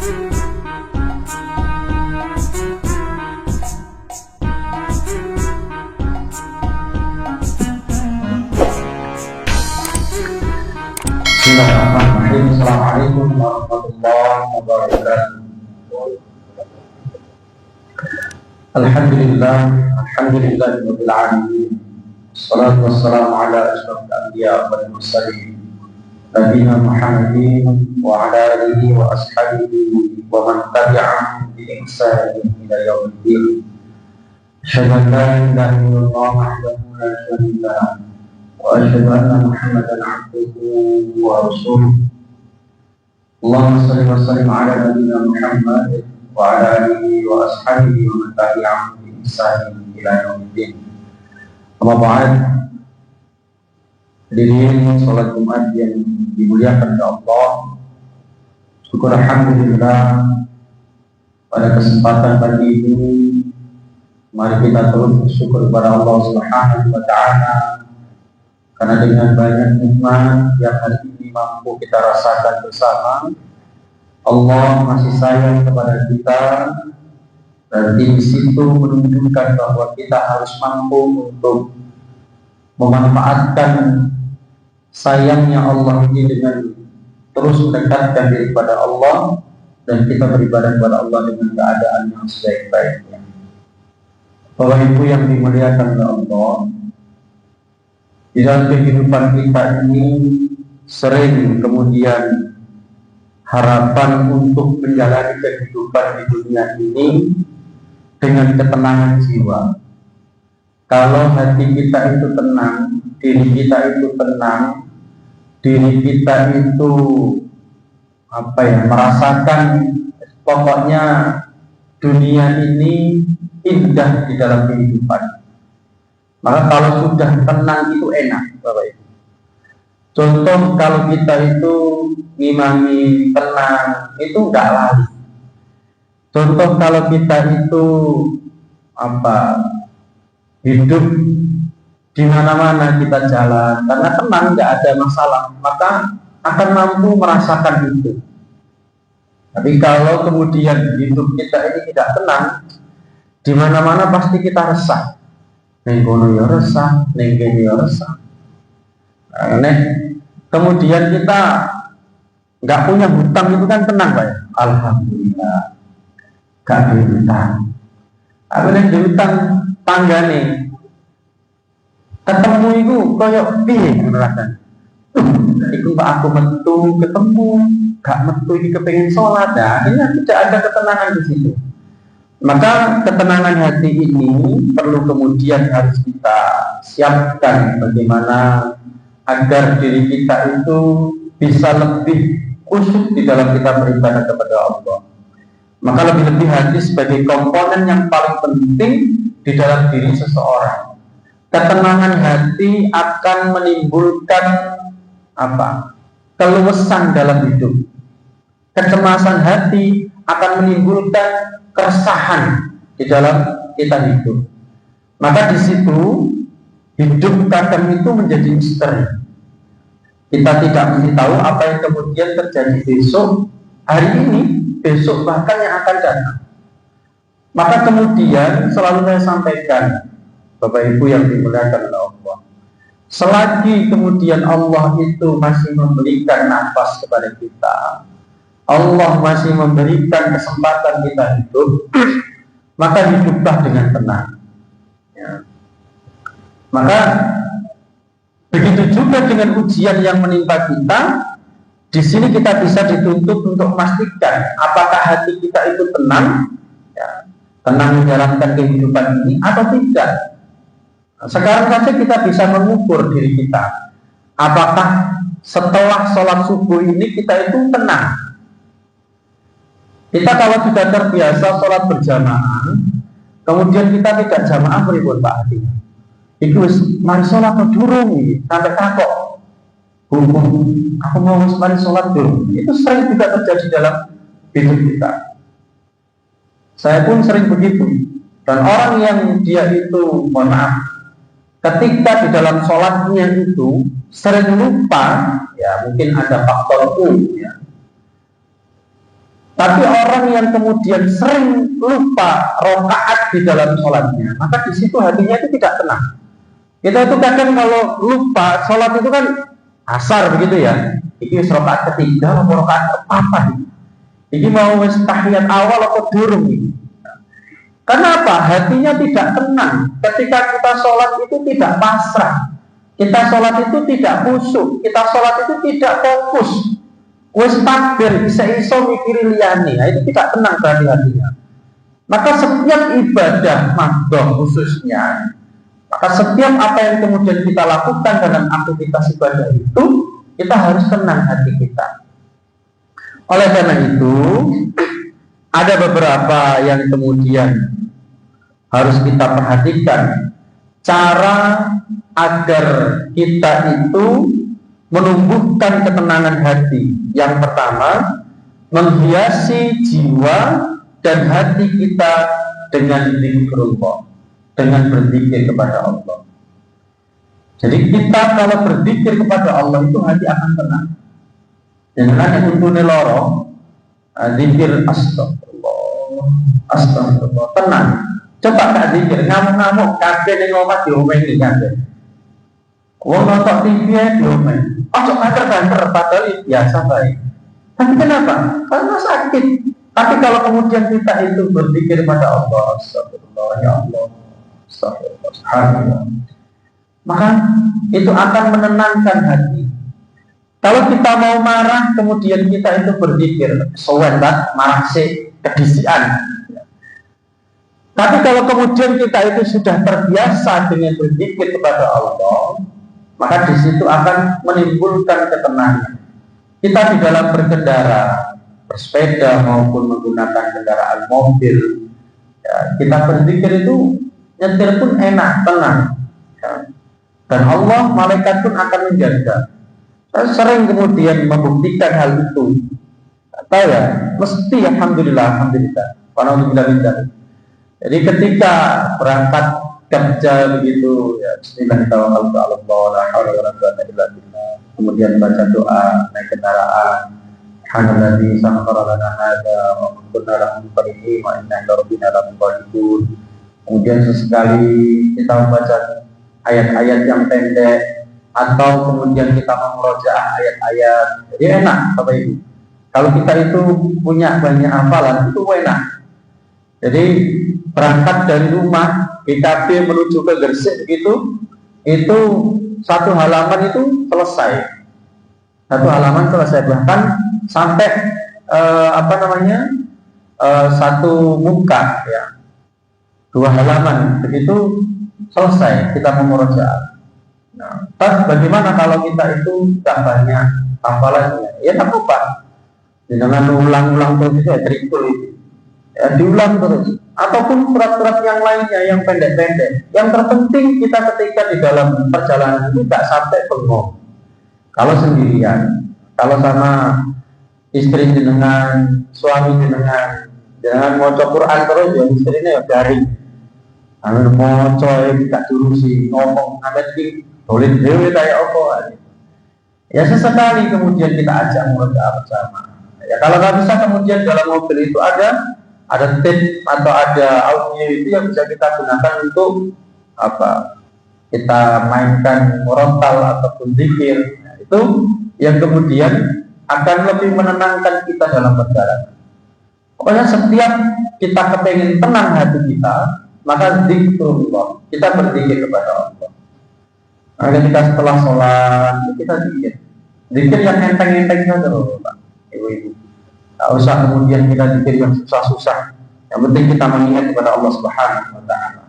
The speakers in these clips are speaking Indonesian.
Bismillahirrahmanirrahim. Assalamualaikum warahmatullahi wabarakatuh. Alhamdulillahirabbil alamin. Wassalatu wassalamu ala asyrofil anbiya wal mursalin. Nabiyina Muhammadin wa ala alihi wa ashabihi wa man tabi'ahum bi ihsanin ila yaumiddin. Asyhadu an la ilaha illallah wahdahu la syarika lahu wa asyhadu anna Muhammadan abduhu wa rasuluh. Allahumma shalli wa sallim ala nabiyyina Muhammad wa ala alihi wa ashabihi wa man tabi'ahum bi ihsanin ila yaumiddin. Amma ba'd. Hadirin salat Jumat yang dimuliakan oleh Allah. Syukur alhamdulillah pada kesempatan pagi ini mari kita terus bersyukur kepada Allah Subhanahu wa taala karena dengan banyak nikmat yang hari ini mampu kita rasakan bersama. Allah masih sayang kepada kita, dan di situ menunjukkan bahwa kita harus mampu untuk memanfaatkan sayangnya Allah ini dengan terus mendekatkan diri kepada Allah, dan kita beribadah kepada Allah dengan keadaan yang sebaik-baiknya. Bapak Ibu yang dimuliakan oleh Allah, di dalam kehidupan kita ini sering kemudian harapan untuk menjalani kehidupan di dunia ini dengan ketenangan jiwa. Kalau hati kita itu tenang, diri kita itu tenang, diri kita itu merasakan pokoknya dunia ini indah di dalam kehidupan. Maka kalau sudah tenang itu enak, Bapak Ibu. Contoh kalau kita itu ngimami tenang, itu enggak lari. Contoh kalau kita itu hidup di mana-mana kita jalan karena tenang, enggak ada masalah, maka akan mampu merasakan itu. Tapi kalau kemudian hidup kita ini tidak tenang, di mana-mana pasti kita resah. Neng kono ya resah, neng kene ya resah. Kemudian kita nggak punya hutang itu kan tenang, Pak ya? Alhamdulillah, gak ada hutang. Aku nih hutang tangga nih, ketemu itu koyok piye rasanya? Iku Pak aku metu ketemu, gak metu ini kepengen sholat, ya ini tidak ada ketenangan di situ. Maka ketenangan hati ini perlu kemudian harus kita siapkan bagaimana agar diri kita itu bisa lebih khusyuk di dalam kita beribadah kepada Allah. Maka lebih-lebih hati sebagai komponen yang paling penting di dalam diri seseorang. Ketenangan hati akan menimbulkan keluasan dalam hidup. Kecemasan hati akan menimbulkan keresahan di dalam kita hidup. Maka di situ hidup kadang itu menjadi misteri. Kita tidak mesti tahu apa yang kemudian terjadi besok, hari ini, besok bahkan yang akan datang. Maka kemudian selalu saya sampaikan, Bapak Ibu yang dimuliakan oleh Allah, selagi kemudian Allah itu masih memberikan nafas kepada kita, Allah masih memberikan kesempatan kita hidup, maka hiduplah dengan tenang. Ya. Maka begitu juga dengan ujian yang menimpa kita. Di sini kita bisa dituntut untuk memastikan apakah hati kita itu tenang, ya, tenang menjalankan kehidupan ini atau tidak. Nah, sekarang saja kita bisa mengukur diri kita, apakah setelah sholat subuh ini kita itu tenang. Kita kalau sudah terbiasa sholat berjamaah, kemudian kita tidak jamaah beribun Pak Hati. Itu mari sholat atau durung sampai takut. Aku mau mari sholat durung. Itu sering juga terjadi dalam hidup kita. Saya pun sering begitu. Dan orang yang dia itu, mohon maaf, ketika di dalam sholatnya itu sering lupa, ya mungkin ada faktor U, ya. Tapi orang yang kemudian sering lupa rakaat di dalam sholatnya, maka di situ hatinya itu tidak tenang. Kita itu kadang kalau lupa sholat itu kan asar begitu ya. Ini rakaat ketiga atau rakaat apa? Ini mau tahiyat awal atau durung ini? Karena apa? Hatinya tidak tenang. Ketika kita sholat itu tidak pasrah. Kita sholat itu tidak khusyuk. Kita sholat itu tidak fokus. Wes takbir, iso mikiri liyane. Nah, itu tidak tenang berarti hatinya. Maka setiap ibadah maghrib khususnya, maka setiap apa yang kemudian kita lakukan dalam aktivitas ibadah itu, kita harus tenang hati kita. Oleh karena itu, ada beberapa yang kemudian harus kita perhatikan cara agar kita itu menumbuhkan ketenangan hati. Yang pertama, menghiasi jiwa dan hati kita dengan zikrullah, dengan berzikir kepada Allah. Jadi kita kalau berzikir kepada Allah itu hati akan tenang. Jangan yang untune loro, zikir astagfirullah, astagfirullah, tenang. Coba tak zikir, ngamuk-ngamuk, kabeh ning omah diomongi kabeh. Wong nonton TV diomongi. Ojo banter-banter padahal biasa baik. Tapi kenapa? Karena sakit. Tapi kalau kemudian kita itu berzikir pada Allah, astagfirullah, ya Allah, astagfirullah, subhanallah, maka itu akan menenangkan hati. Kalau kita mau marah, kemudian kita itu berzikir, sewentak, marah sih, kedisian. Tapi kalau kemudian kita itu sudah terbiasa dengan berzikir kepada Allah, maka di situ akan menimbulkan ketenangan. Kita di dalam berkendara, bersepeda maupun menggunakan kendaraan mobil, ya, kita berzikir itu nyetir pun enak, tenang. Ya. Dan Allah, malaikat pun akan menjaga. Saya sering kemudian membuktikan hal itu. Tahu ya, mesti alhamdulillah. Jadi ketika berangkat kerja begitu, ya bismillahirrahmanirrahim, kemudian baca doa, naik kendaraan, Alhamdulillah sakhkhara lana hadza wa ma kunna lahu muqrinin wa inna ila rabbina lamunqalibun. Kemudian sesekali kita membaca ayat-ayat yang pendek, atau kemudian kita memurojaah ayat-ayat. Jadi enak Bapak Ibu. Kalau kita itu punya banyak hafalan itu enak. Jadi berangkat dari rumah BKB menuju ke Gresik begitu, itu satu halaman itu selesai. Satu halaman selesai, bahkan sampai satu muka ya. 2 halaman begitu selesai kita memurojaah. Nah, bagaimana kalau kita itu tak banyak hafalannya? Ya tak apa. Jangan ulang-ulang terus ya, trikul itu. Ya, diulang terus. Ataupun surat-surat yang lainnya yang pendek-pendek. Yang terpenting kita ketika di dalam perjalanan itu tak sampai bengong. Kalau sendirian, kalau sama istri jenengan, suami jenengan, jangan mau Quran terus ya, istrinya ya garing. Anu mau coy tidak dulu sih ngomong amet ki boleh dewe kayak apa. Ya sesekali kemudian kita ajak murojaah bersama. Ya kalau nggak bisa kemudian dalam mobil itu ada tape atau ada audio itu yang bisa kita gunakan untuk apa? Kita mainkan murotal ataupun zikir. Nah, itu yang kemudian akan lebih menenangkan kita dalam perjalanan. Pokoknya setiap kita kepengen tenang hati kita, maka zikrullah, kita berzikir kepada Allah. Nah, ketika setelah sholat kita zikir yang enteng-enteng saja loh Pak, Ibu-ibu. Tak usah kemudian kita zikir yang susah-susah. Yang penting kita mengingat kepada Allah Subhanahu wa Ta'ala.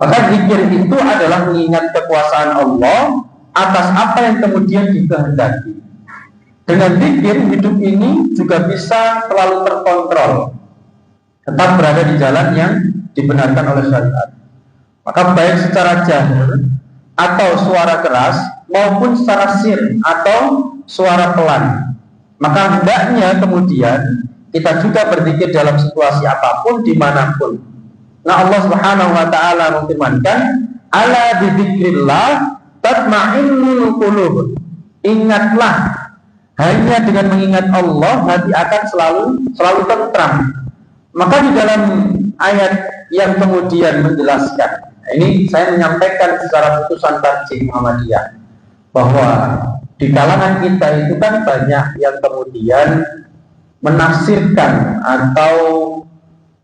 Maka zikir itu adalah mengingat kekuasaan Allah atas apa yang kemudian dikehendaki. Dengan zikir hidup ini juga bisa selalu terkontrol, tetap berada di jalan yang dibenarkan oleh syariat. Maka baik secara jahar atau suara keras maupun secara sir atau suara pelan, maka hendaknya kemudian kita juga berzikir dalam situasi apapun dimanapun. Nah Allah Subhanahu Wa Taala memfirmankan, ala bidzikrillah tatma'innul qulub. Ingatlah Hanya dengan mengingat Allah hati akan selalu tentram. Maka di dalam ayat yang kemudian menjelaskan, ini saya menyampaikan secara putusan tarjih Muhammadiyah, bahwa di kalangan kita itu kan banyak yang kemudian menafsirkan atau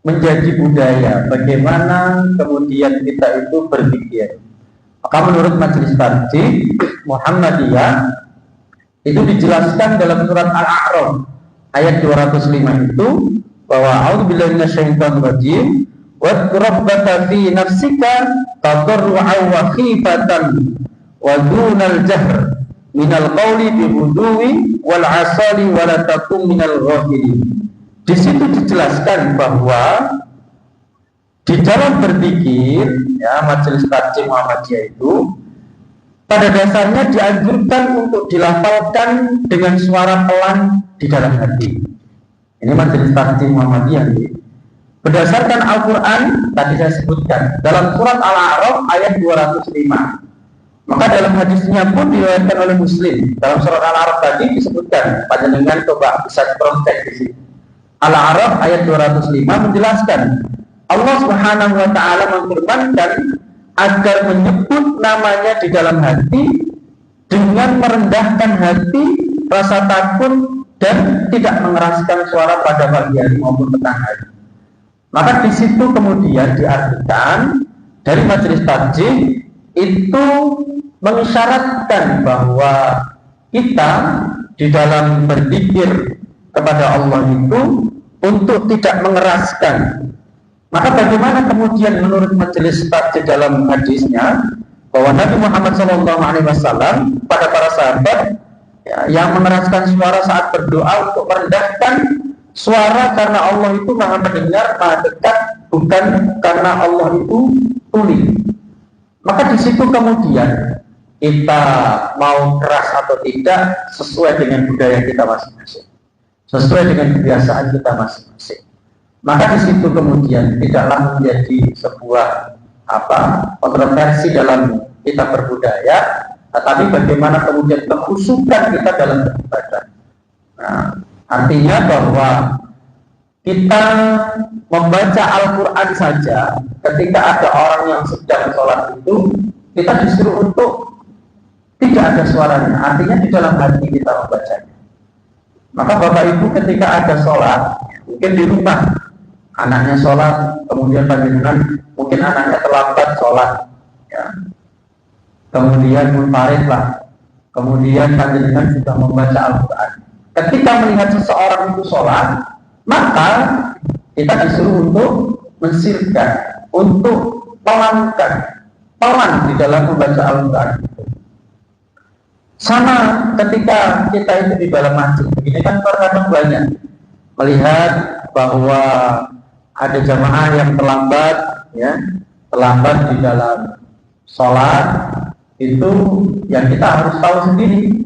menjadi budaya bagaimana kemudian kita itu berpikir. Maka menurut Majelis Tarjih Muhammadiyah itu dijelaskan dalam surat Al-A'raf ayat 205 itu bahwa a'udzubillahi minasyaitonir rajim wadhkur rabbaka fi nafsika tadarru'an wa khifatan wa dunal jahr minal qawli bihuduwi wal asali wa la takum minal ghafilin. Di situ dijelaskan bahwa di dalam berzikir, ya, Majelis Tarjih Muhammadiyah itu pada dasarnya dianjurkan untuk dilafalkan dengan suara pelan di dalam hati. Ini Majelis Tarjih Muhammadiyah. Berdasarkan Al-Quran tadi saya sebutkan dalam surat Al-A'raf ayat 205. Maka dalam hadisnya pun diriwayatkan oleh Muslim. Dalam surat Al-A'raf tadi disebutkan, panjenengan coba bisa cross-check di sini. Al-A'raf ayat 205 menjelaskan Allah Subhanahu wa taala memfirmankan agar menyebut namanya di dalam hati dengan merendahkan hati, rasa takut dan tidak mengeraskan suara pada pagi hari maupun petang hari. Maka di situ kemudian diartikan dari Majelis Tarjih itu mengisyaratkan bahwa kita di dalam berzikir kepada Allah itu untuk tidak mengeraskan. Maka bagaimana kemudian menurut Majelis Tarjih dalam hadisnya bahwa Nabi Muhammad SAW pada para sahabat, ya, yang mengeraskan suara saat berdoa untuk merendahkan suara karena Allah itu maha mendengar, maha dekat, bukan karena Allah itu tuli. Maka di situ kemudian kita mau keras atau tidak sesuai dengan budaya kita masing-masing, sesuai dengan kebiasaan kita masing-masing. Maka di situ kemudian tidaklah menjadi sebuah kontroversi dalam kita berbudaya, tetapi bagaimana kemudian kekhusyukan kita dalam beribadah. Nah, artinya bahwa kita membaca Al-Quran saja ketika ada orang yang sedang sholat itu kita disuruh untuk tidak ada suaranya, artinya di dalam hati kita membacanya. Maka Bapak Ibu ketika ada sholat, mungkin di rumah anaknya sholat, kemudian panjenengan mungkin anaknya terlambat sholat, ya. Kemudian munfarid lah, kemudian panjenengan sudah membaca Al-Quran. Ketika melihat seseorang itu sholat, maka kita disuruh untuk mensirkan, untuk pelan di dalam membaca Al-Quran. Sama ketika kita itu di dalam masjid, ini kan terkadang banyak melihat bahwa ada jamaah yang terlambat, ya, terlambat di dalam sholat, itu yang kita harus tahu sendiri.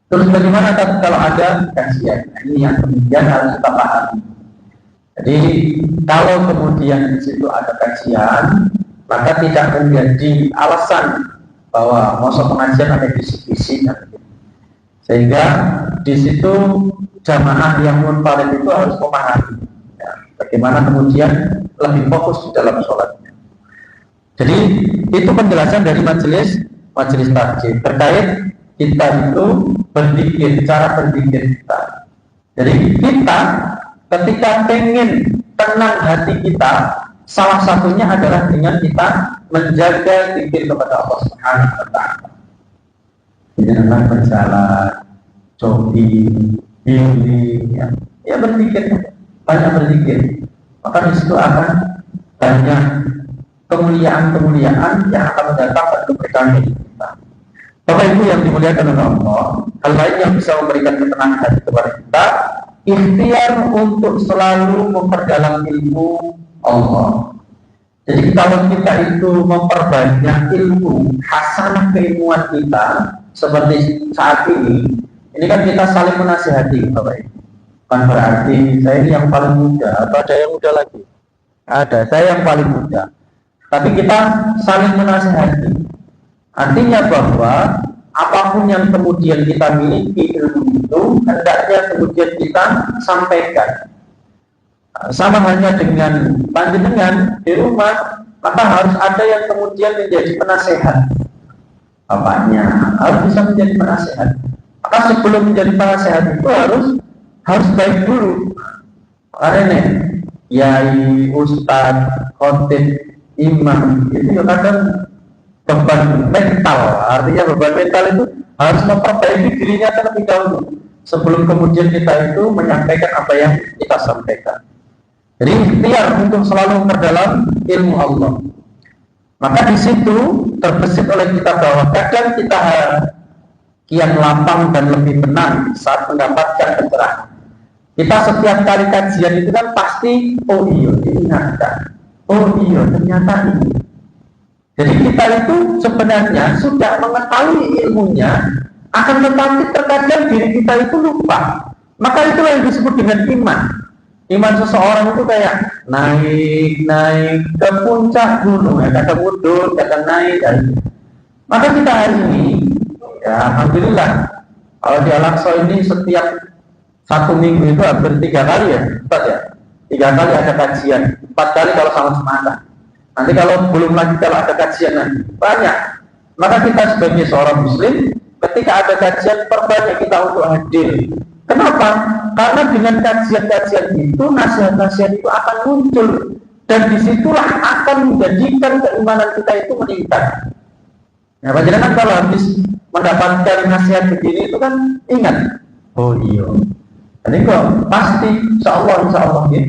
Terus bagaimana kalau ada kajian? Ini yang kemudian harus kita pahami. Jadi kalau kemudian di situ ada kajian, maka tidak menjadi alasan bahwa masuk pengajian ada bisik-bisik, sehingga di situ jamaah yang munfarid itu harus memahami, ya, bagaimana kemudian lebih fokus di dalam sholatnya. Jadi itu penjelasan dari Majelis Tarjih terkait kita itu berzikir, cara berzikir kita. Jadi kita ketika pengen tenang hati kita, salah satunya adalah dengan kita menjaga zikir kepada Allah Subhanahu wa taala. Jangan berjalan, jogging, healing, ya berzikir, banyak berzikir. Maka di situ akan banyak kemuliaan yang akan mendatang pada keberkahan kita. Bapak Ibu yang dimuliakan oleh Allah, hal lain yang bisa memberikan ketenangan hati kepada kita, ikhtiar untuk selalu memperdalam ilmu Allah. Jadi kalau kita itu memperbanyak ilmu, hasanah keilmuan kita, seperti saat ini kan kita saling menasihati, Bapak Ibu. Bukan berarti saya ini yang paling muda, atau ada yang muda lagi? Ada, saya yang paling muda. Tapi kita saling menasihati. Artinya bahwa apapun yang kemudian kita miliki ilmu itu hendaknya kemudian kita sampaikan. Sama hanya dengan panjenengan di rumah, maka harus ada yang kemudian menjadi penasehat. Bapaknya harus bisa menjadi penasehat. Maka sebelum menjadi penasehat itu harus baik dulu. Karena yai, ustadz, khotib, imam itu ya kadang beban mental. Artinya beban mental itu harus memperbaiki dirinya terlebih dahulu sebelum kemudian kita itu menyampaikan apa yang kita sampaikan. Jadi ikhtiar untuk selalu memperdalam ilmu Allah. Maka di situ terbesit oleh kita bahwa kadang kita kian lapang dan lebih tenang saat mendapatkan pencerahan. Kita setiap kali kajian itu kan pasti diingatkan. Ternyata ini. Jadi kita itu sebenarnya sudah mengetahui ilmunya, akan tetapi terkadang diri kita itu lupa. Maka itulah yang disebut dengan iman. Iman seseorang itu kayak naik ke puncak gunung, kadang mundur, kadang naik. Maka kita hari ini, ya alhamdulillah, kalau di Al-Aqsa ini setiap 1 minggu itu hampir 3 kali ya, 4 ya, 3 kali ada kajian, 4 kali kalau sama semata. Nanti kalau belum lagi kalau ada kajian nanti banyak. Maka kita sebagai seorang muslim, ketika ada kajian perbanyak kita untuk hadir. Kenapa? Karena dengan kajian-kajian itu, nasihat-nasihat itu akan muncul, dan disitulah akan menjadikan keimanan kita itu meningkat. Nah, panjenengan kalau habis mendapatkan nasihat begini itu kan ingat, jadi kok pasti, insya Allah ya.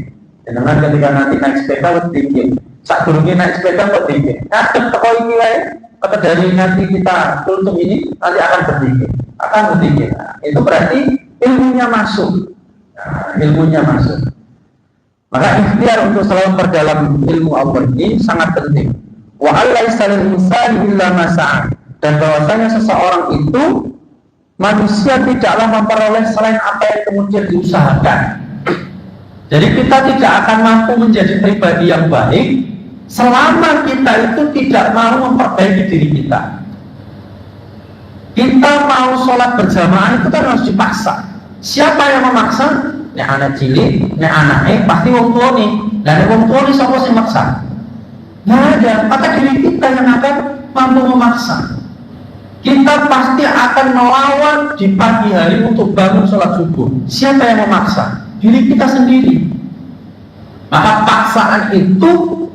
Dengan ketika nanti naik sepeda tinggi, saat dulunya naik sepeda kok tinggi. Nah, teko ini lah, kata dari nanti kita tutup ini nanti akan bertinggi. Nah, itu berarti ilmunya masuk. Maka ikhtiar untuk selalu memperdalam ilmu Allah ini sangat penting. Wa alaisa lil insani illa ma sa'a. Dan bahwasanya seseorang itu manusia tidaklah memperoleh selain apa yang kemudian diusahakan. Jadi kita tidak akan mampu menjadi pribadi yang baik selama kita itu tidak mau memperbaiki diri kita. Kita mau sholat berjamaah itu kan harus dipaksa. Siapa yang memaksa? Nek anak cilik, nek anaknya pasti wong tua nih. Dan wong tua nih siapa sih maksa? Nggak ada. Maka diri kita yang akan mampu memaksa. Kita pasti akan melawan di pagi hari untuk bangun sholat subuh. Siapa yang memaksa? Diri kita sendiri. Maka paksaan itu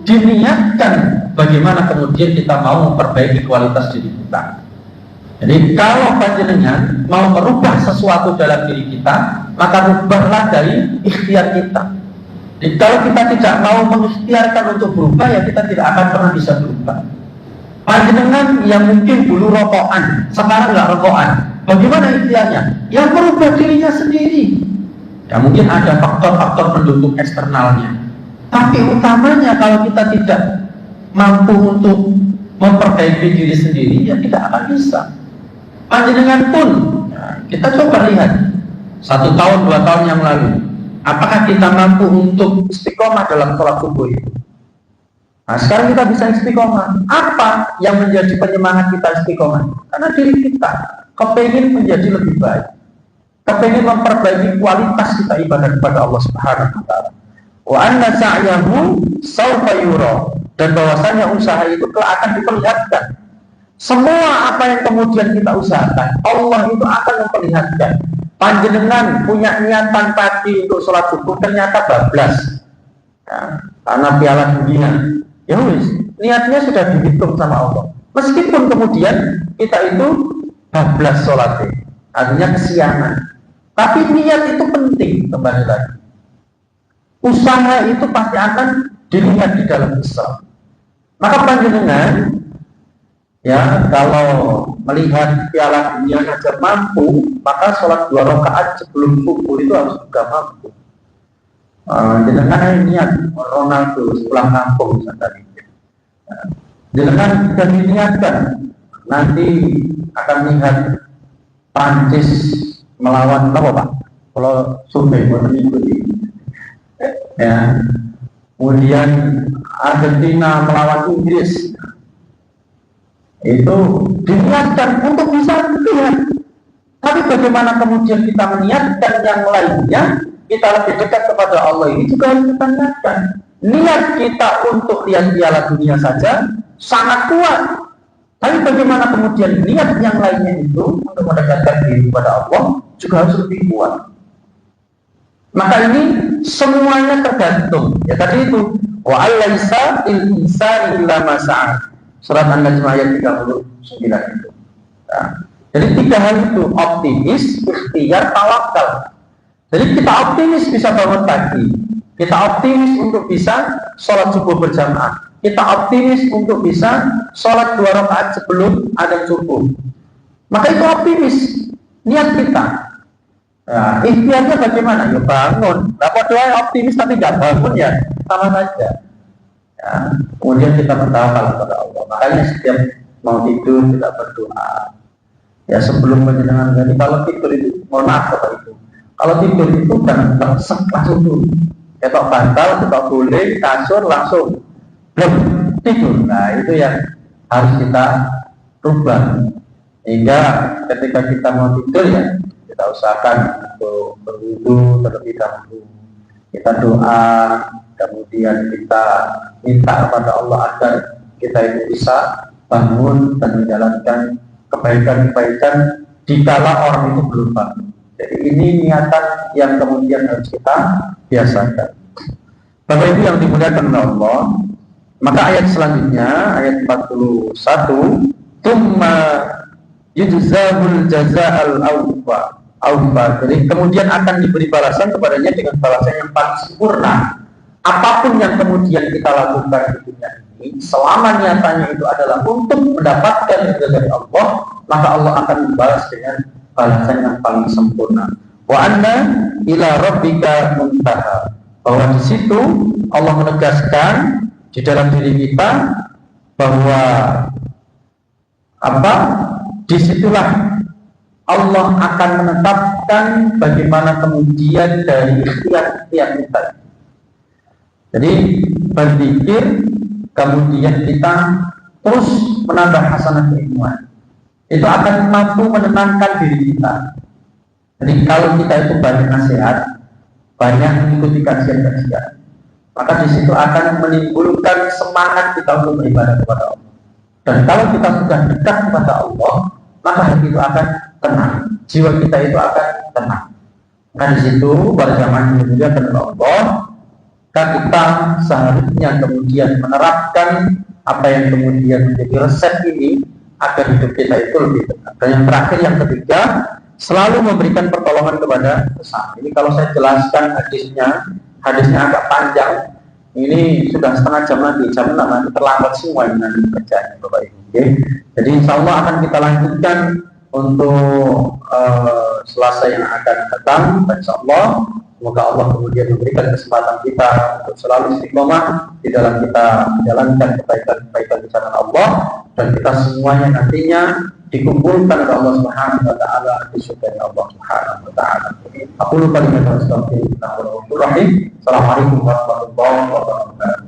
diniatkan bagaimana kemudian kita mau memperbaiki kualitas diri kita. Jadi kalau panjenengan mau merubah sesuatu dalam diri kita, maka rubahlah dari ikhtiar kita. Jadi kalau kita tidak mau mengikhtiarkan untuk berubah, ya kita tidak akan pernah bisa berubah. Panjenengan yang mungkin dulu rokokan, sekarang nggak rokokan, bagaimana ikhtiarnya? Ya merubah dirinya sendiri. Ya mungkin ada faktor-faktor pendukung eksternalnya. Tapi utamanya kalau kita tidak mampu untuk memperbaiki diri sendiri, ya tidak akan bisa. Panjenengan pun, kita coba lihat 1 tahun, 2 tahun yang lalu, apakah kita mampu untuk istiqomah dalam sholat subuh itu? Nah, sekarang kita bisa istiqomah. Apa yang menjadi penyemangat kita istiqomah? Karena diri kita kepingin menjadi lebih baik, kepingin memperbaiki kualitas kita ibadah kepada Allah Subhanahu wa Ta'ala. Wa anna sa'yahu sawfa yura, dan bahwasanya usaha itu akan diperlihatkan. Semua apa yang kemudian kita usahakan, Allah itu akan memperlihatkan. Panjenengan punya niatan tadi untuk sholat subuh ternyata bablas, ya, karena piala dunia. Ya wis, niatnya sudah dihitung sama Allah. Meskipun kemudian kita itu bablas sholatnya, artinya kesiangan. Tapi niat itu penting, kembali lagi. Usaha itu pasti akan dilihat di dalam Islam. Maka panjenengan, ya kalau melihat piala dunia saja mampu, maka sholat 2 rakaat sebelum subuh itu harus juga mampu. Jenengan niat Ronaldo pulang kampung misalnya. Jenengan sudah diniatkan nanti akan lihat Prancis melawan apa Pak? Kalau survei mengikuti. Ya. Kemudian Argentina melawan Inggris. itu diniatkan untuk bisa melihat. Tapi bagaimana kemudian kita meniatkan yang lainnya, kita lebih dekat kepada Allah, ini juga harus kita niatkan. Niat kita untuk lihat piala dunia saja sangat kuat. Tapi bagaimana kemudian niat yang lainnya itu untuk mendekatkan diri kepada Allah juga harus lebih kuat. Maka ini semuanya tergantung. Ya tadi itu wa alaysa il insani illa ma sa'a. Surat An-Najm ayat 39 itu. Nah, jadi tiga hal itu, optimis, ikhtiar, tawakal. Jadi kita optimis bisa bangun pagi, kita optimis untuk bisa sholat subuh berjamaah, kita optimis untuk bisa sholat 2 rakaat sebelum adzan subuh. Maka itu optimis, niat kita. Nah, ikhtiarnya bagaimana? Ya bangun. Nah, padahal optimis tapi nggak bangun ya sama saja. Ya, kemudian kita bertawakal kepada Allah. Makanya setiap mau tidur kita berdoa. Ya sebelum menjenengan jadi kalau tidur itu, mohon maaf Bapak Ibu, kalau tidur itu jangan tersek langsung dulu. Ya tak bantal, tak boleh, kasur langsung belum tidur. Nah itu yang harus kita rubah. Hingga ketika kita mau tidur ya kita usahakan untuk berwudu terlebih dahulu. Kita doa, kemudian kita minta kepada Allah agar kita itu bisa bangun dan menjalankan kebaikan-kebaikan dikala orang itu belum bangun. Jadi ini niatan yang kemudian harus kita biasakan. Bapak Ibu yang dimuliakan oleh Allah, maka ayat selanjutnya ayat 41, tsumma yujzahul jazaa'al awfa. Jadi kemudian akan diberi balasan kepadanya dengan balasan yang paling sempurna. Apapun yang kemudian kita lakukan di dunia ini, selama niatannya itu adalah untuk mendapatkan ridha dari Allah, maka Allah akan membalas dengan balasan yang paling sempurna. Wa anna ila rabbika muntaha. Bahwa di situ Allah menegaskan di dalam diri kita bahwa disitulah Allah akan menetapkan bagaimana kemudian dari ikhtiar-ikhtiar kita. Jadi berzikir, kemudian kita terus menambah hasanah keilmuan, itu akan mampu menenangkan diri kita. Jadi kalau kita itu banyak nasihat, banyak mengikuti kajian-kajian, maka di situ akan menimbulkan semangat kita untuk beribadah kepada Allah. Dan kalau kita sudah dekat kepada Allah, maka hati itu akan tenang, jiwa kita itu akan tenang. Maka di situ berjamaah juga dengan Allah, kita seharusnya kemudian menerapkan apa yang kemudian menjadi resep ini agar hidup kita itu lebih tenang. Dan yang terakhir, yang ketiga, selalu memberikan pertolongan kepada sesama. Ini kalau saya jelaskan hadisnya agak panjang. Ini sudah setengah jam lagi, jam 6 nanti terlambat semua ini nanti kerjanya Bapak Ibu. Okay? Jadi insya Allah akan kita lanjutkan untuk Selasa yang akan datang. Insya Allah, semoga Allah kemudian memberikan kesempatan kita untuk selalu istiqomah di dalam kita menjalankan kebaikan-kebaikan di jalan Allah, dan kita semuanya nantinya dikumpulkan oleh Allah Subhanahu wa taala di surga Allah Subhanahu wa taala. Aku lupa dengan Assalamualaikum warahmatullahi wabarakatuh.